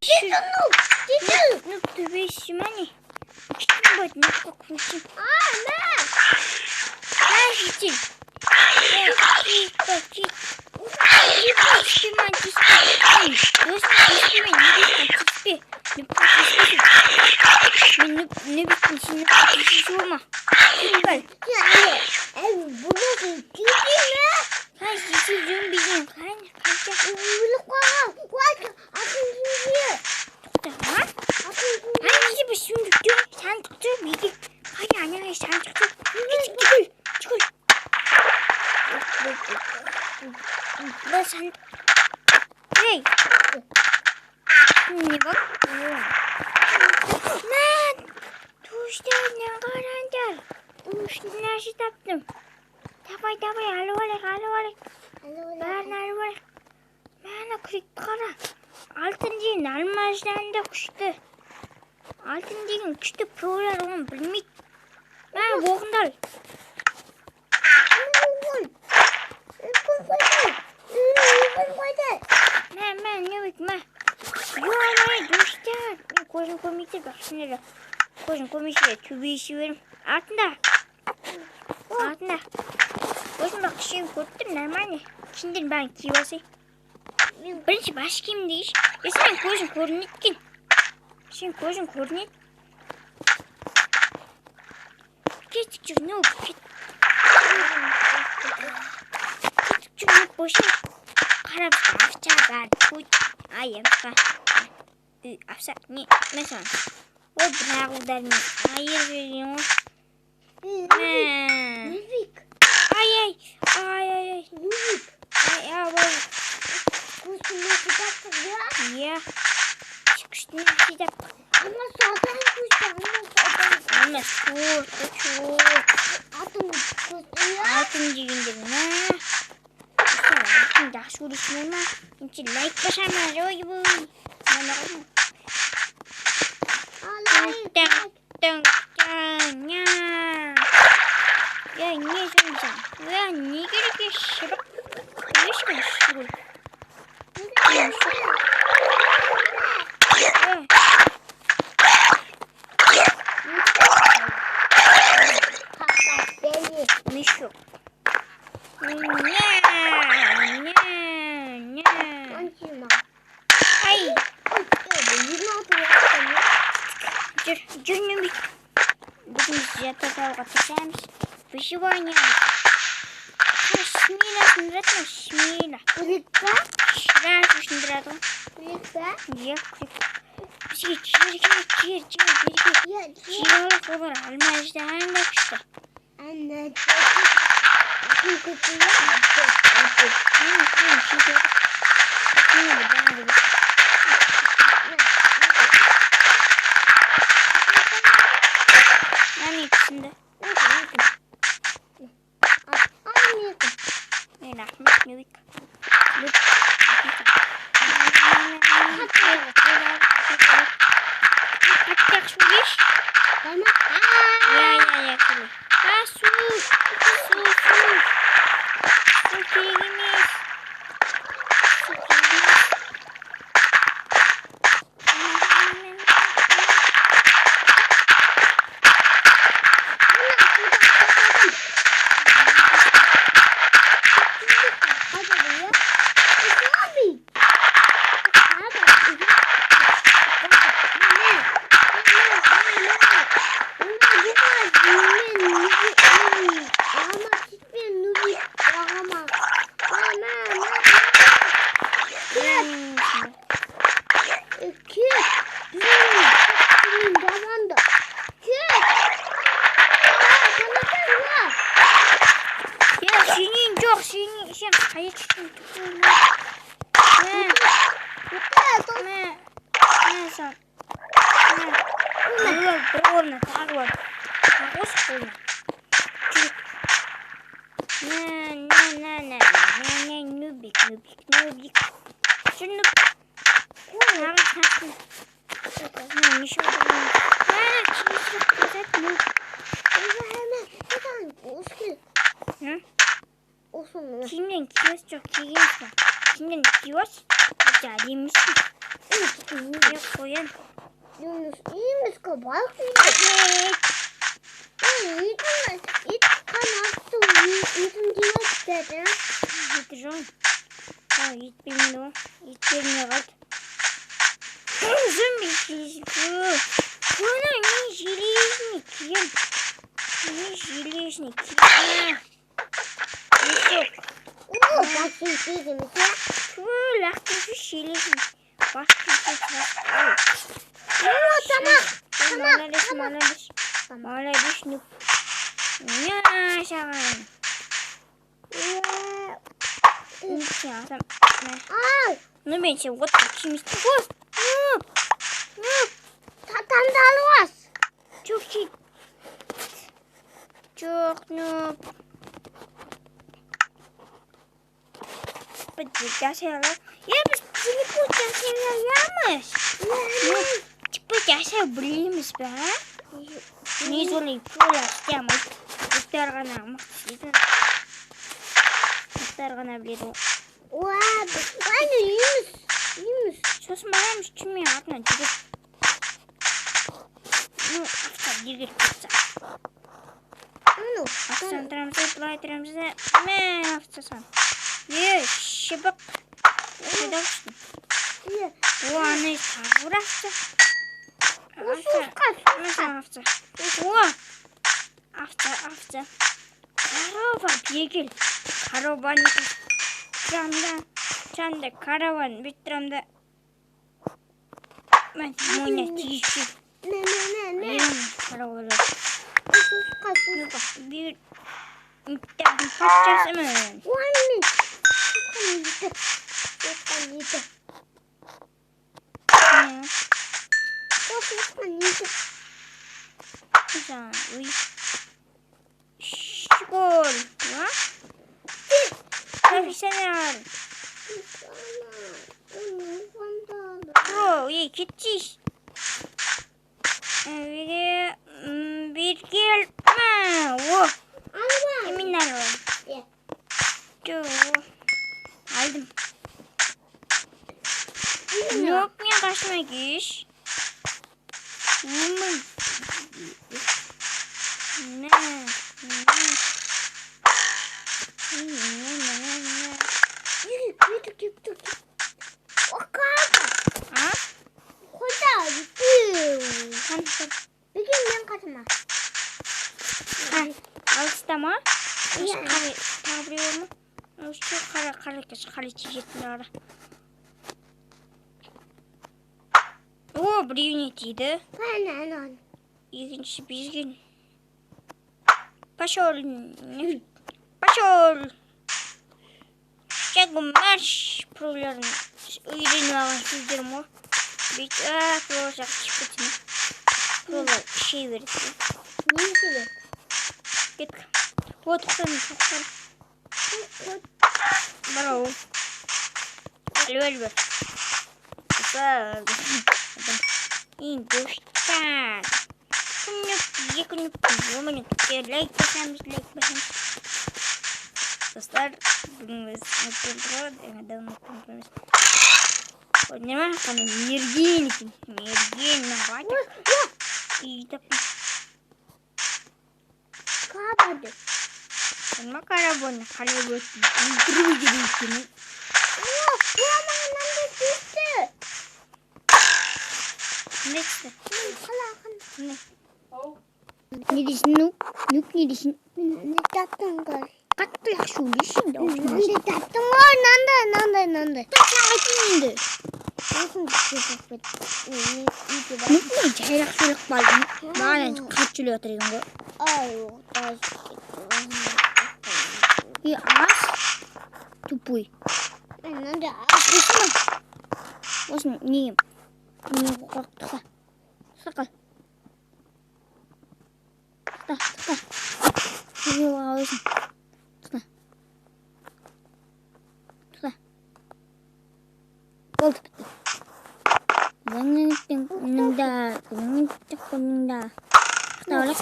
Noob to be money. But not crucial. Hey! Şimdi bak. Ben tuşlarına karanca. Tuşlarına şey yaptım. Davay alo alek. Ben kırık kara. Altıncı narmajlarında kuştu. Altıncının kuştu prolar onu bilmek. Ben boğundal. Ben ne bitme. Yuvarlayı düşler. Koşun komiktir bak şimdi. Koşun komiktir. Tübü işi verim. Altında. Koşun bak şey korktum normal. Şimdi ben kivası. Birinci baş kim değil. Ya sen koşun kornetkin. Sen koşun kornet. Küçük ne oldu? Küçük ne boşu. Karabıçlar afçalar. Ayım falan. Afsak ne? Mesela. O bırakılarını ayır veriyor. Müzik. Ay. Müzik. Ay. Kuşunu sıcaktır ya. Ya. Çıkıştı sıcak. Ama zaten kuşu. Ama çok. Atın kuşu ya. Altıncı gündür ne? Şimdi daha şu düşünüyorum. Şimdi like başarmaz. Oy bu. Ya niye söyleyeceğim? Ya niye gerekiyor? Şırık. Neymiş mi? Şırık. Mişuk. Ay. Canım. Bugün size tasavvuf atacağımız bir şey var ya. Şmila. Birlikte. Ya. Bir şey çir. Çir olur. Almazda hangi işte. Anne. İçinde. Ahmet Nüvik. Atacak şu iş. Ya. Su. Su kirimiz. Hayır çıkın. Ne sen? Ne? Taruh. Taruh olma. Ne? Nubik. Şunu. Ne şey oldu? Kimden kiyosu çok ilginç var. Kimden kiyosu? Acayip misin? Buraya koyun. Yunus iyi misin? Bak Evet. İyi kanatı. İyi diyor dedi. Gidiyorum. Ha, git bilmiyorum. Git bilmiyorum. Uzun bir şey bu. Bana ne железник ем. Не железник. Мешок. Oo bak şimdi misin? Böyle bir железник. Başka bir şey. Oo tamam. Молодец, Tamam. молодец. Молодец, ну. Няшан. Ничего, там. Al. Ну, меньше, вот такими. Вот. Tandalos. Çok şey. Çok noob. Bıcık şeyler. Ya biz seni bıcık şeyler yapmış. Bıcık şeyler bilmiyoruz be. Ne zorlayıp böyle yapacağımız. Muhtar gana muhtar. Muhtar gana bildi. Vay. Ben Yunus. Sos malmış kim ya? Atma çıkıp. Ну, автодигер пицца. Автоцентрамызды, былай тұрамызды. Мә, автосан. Шыбық. Қайда ұштың? О, аны тағыр авто. Авто. О, авто. Карава, бегіл. Караваны тұрамда. Караван бет тұрамда. Мен мойна тиіші. Ne. Karavana. Bir miktarın parçası mı? Güzel. Uy. Şkol. Ha? Profesyonel. Pro, iyi gitmiş. Bir gelme. Oh. Eminler var. Aldım. Yok mu kaçmak iş? Ne? Ha? Alıştı mı? Tabriyor mu? Şu kara çiçekler. O bir ünitiydi. İkinci bizgin. Пошел. Çekim marş problemini öğreniyorum sizlerimi. Bir proje çıkıtını. Proje şey verirsin. Git. Otursun. Bravo. Ver. Güzel. İnduştan. Kunyuk. Like basın. Dostlar, bugün biz unuttum. Понимаешь, он мергенный батя. И так. Kapadı. Ama karabonu Druid'in. Bu amanın da düştü. Neyse. Ne? Ne diyorsun? Ne diyorsun? Ne tattın kız? Katlak şu düşün de. Ne tattın var? Nanda. Katlak Nasıl çıkacak? Ne çaylak şuluk baldım. Bana kaçılıyor oturuyorum. Ay, Ya as. Tupui. Nanda. Bosmu niyim. Niyim korktu. Sakal. Tuta. Niyim ağlıyorsun. Tuta. Oldu bitti. Ben gittim. Nında. Tuta olak.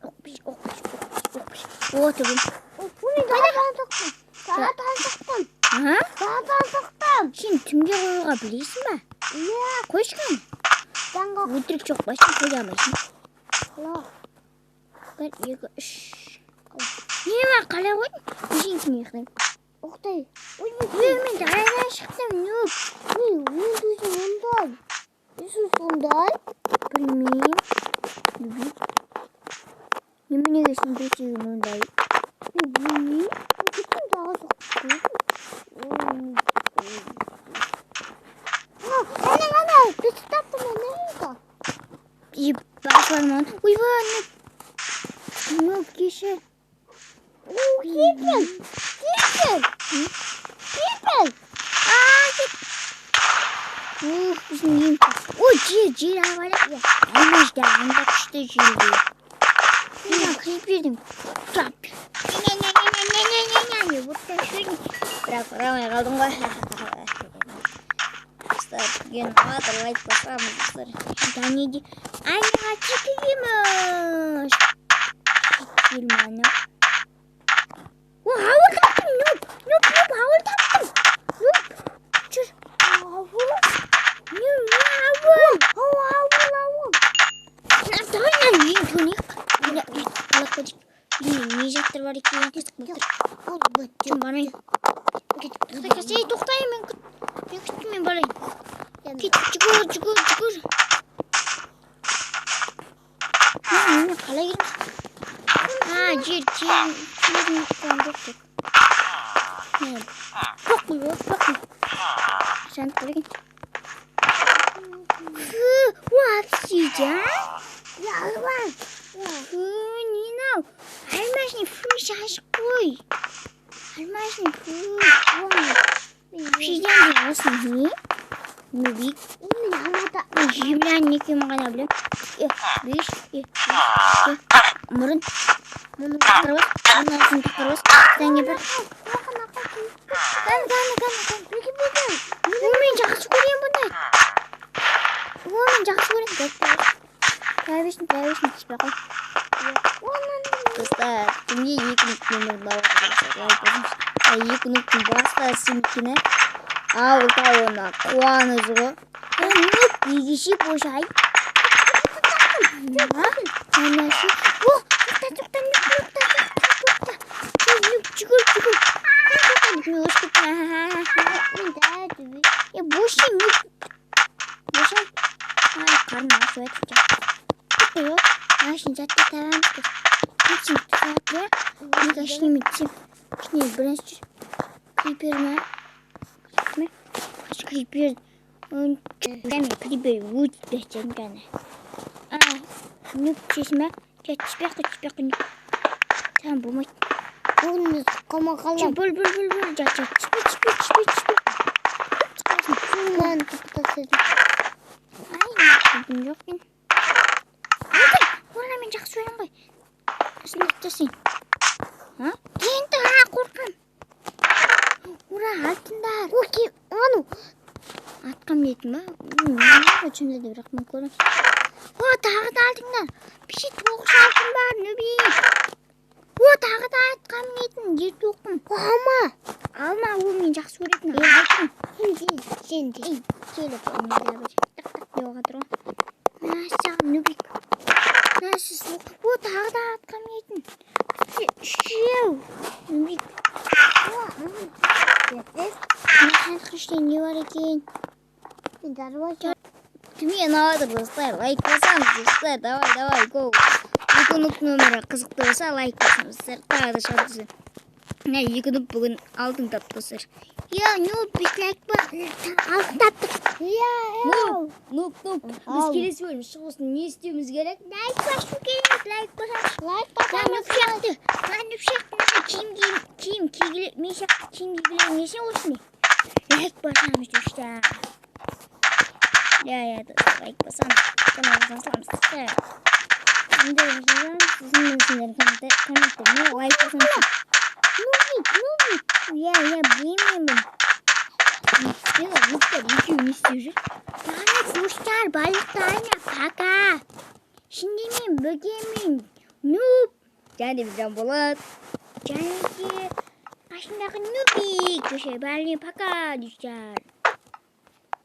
Okpiş. Oturdum. Bunu daha taktım. Баба соқтым. Сен түнге қоюға білесің ба? Иә. Қойшқан. Таңға Өтірік жоқ па, сен қоя алмайсың. құла. 1, 2, 3. Не бар, қалай қойдың? Нешенсің ұйықтайын? Оқтай. Ой, Мен дарайдан шықтым, нөп. мен төсің ондай. Иисус ондай. Білмеймін. Неменеге сен төсегін ондай? Білмеймін. Кеттім дағы соқтым. Ана, біз таптым ана. И башламан. Ойбай, нөп кешір. Кепел. Біздің ең ой, жер авалап. Алмашта, анда күшті жер. Мен кіріп бердім. Жап. Не бұттан шөйін. Бірақ ұрамай қалдым ғой. Құстар, ген атыр лайк басамыз құстар. Дәнеде. Айнаға чекігеміз. Келманы. О, ауыр таптым, нөп, ауыр таптым. Нөп, жүр. Ауыр. Давай не туник. Не жаттыр бар екен. Жүр барайын. Сей тоқтайын, мен күттім, мен барайын. Кет, жүгір. Мен қалай келеміз? Жер жоқ. Sen koyun. Вообще, Я рван. не нау. Алмашный фу, шаш қой. Алмашный фу. Пижден жасын не? Нубик. Мен анада. Жемлен не кем ғана білем. Беш. Мұрын. Мұны тақырбас. Мұны асын тақырбас. Сәңе бір. Kan. Мен жақсы көрем бұндай. Мен жақсы көрем. Тәуесін, түспе қой. Достар, түнге 2 нөмір бауыр. 2 нүктің баста сімкені. Ауылтауына қуаныз ғой. Нүк егеше бошай. Әнәші. Тоқта. Нүк жүгір. Бошай, нүк. Бошай. Қарны ашу әтіп жа. Жоқ. Ашын жатты тавамыз көз. Кетсін тұсат бе? Неге ашынеме түсем. Ашыне бірінс жүр. Крипер ма? Крипер. Кәме крипер өтті жәнгәні. Нүк түсесіме? Түспеқі нүк. Сән болмайды. Бұны қамақалам. Бұл. Жат. Түспе. Мен тұқтасыдым. Күн жоқ мен. Орна мен жақсы өрем ғой. Үсін өттесін. Кенті қорқам. Ура, алтындар. Оке, ану. Атқам дейтін ба? Мен өтшімді де бірақ мен көрім. Тағы да алтындар. Біші 9 алтын бар, нөбей. Тағы да атқам дейтін, жер тоқым. Алма, ол мен жақсы көретін. Сен де. Телефонымда бір. Yoga тұрған. Мәсіғым нүбек. Мәсіз сұлық. Тағы да атқам етін. Үшеу. Нүбек. Мәсіғым қыштен не бар екен? Кімге ұнаватыр достар? Лайк басамыз достар. Давай, го. 2 нүк нөмірі қызықты болса лайк басамыз достар. Тағы да шабдысы. 2 нүк бүгін алтын тапты достар. Нүб, біз лайк ба? Алтын таптық. Нүб. Біз келесі бөлім шығысын не істеуіміз керек? Лайк басу кереміз, лайк басамыз. Нүб шақты. Киім кигілер, мен шақты киім кигілер неше осыны? Лайк басамыз достар. Лайк басамыз. Каналымызға саламыз достар. Сіздің комменттеріне лайк басамыз. Білмеймін. Нүктер, екеуін істеу жүр. Құштар, балықтарына пока. Шиндемен, бөгемен, нүп. Және бізден болады. Және 신나는 누비 교실 빨리 바꿔주자.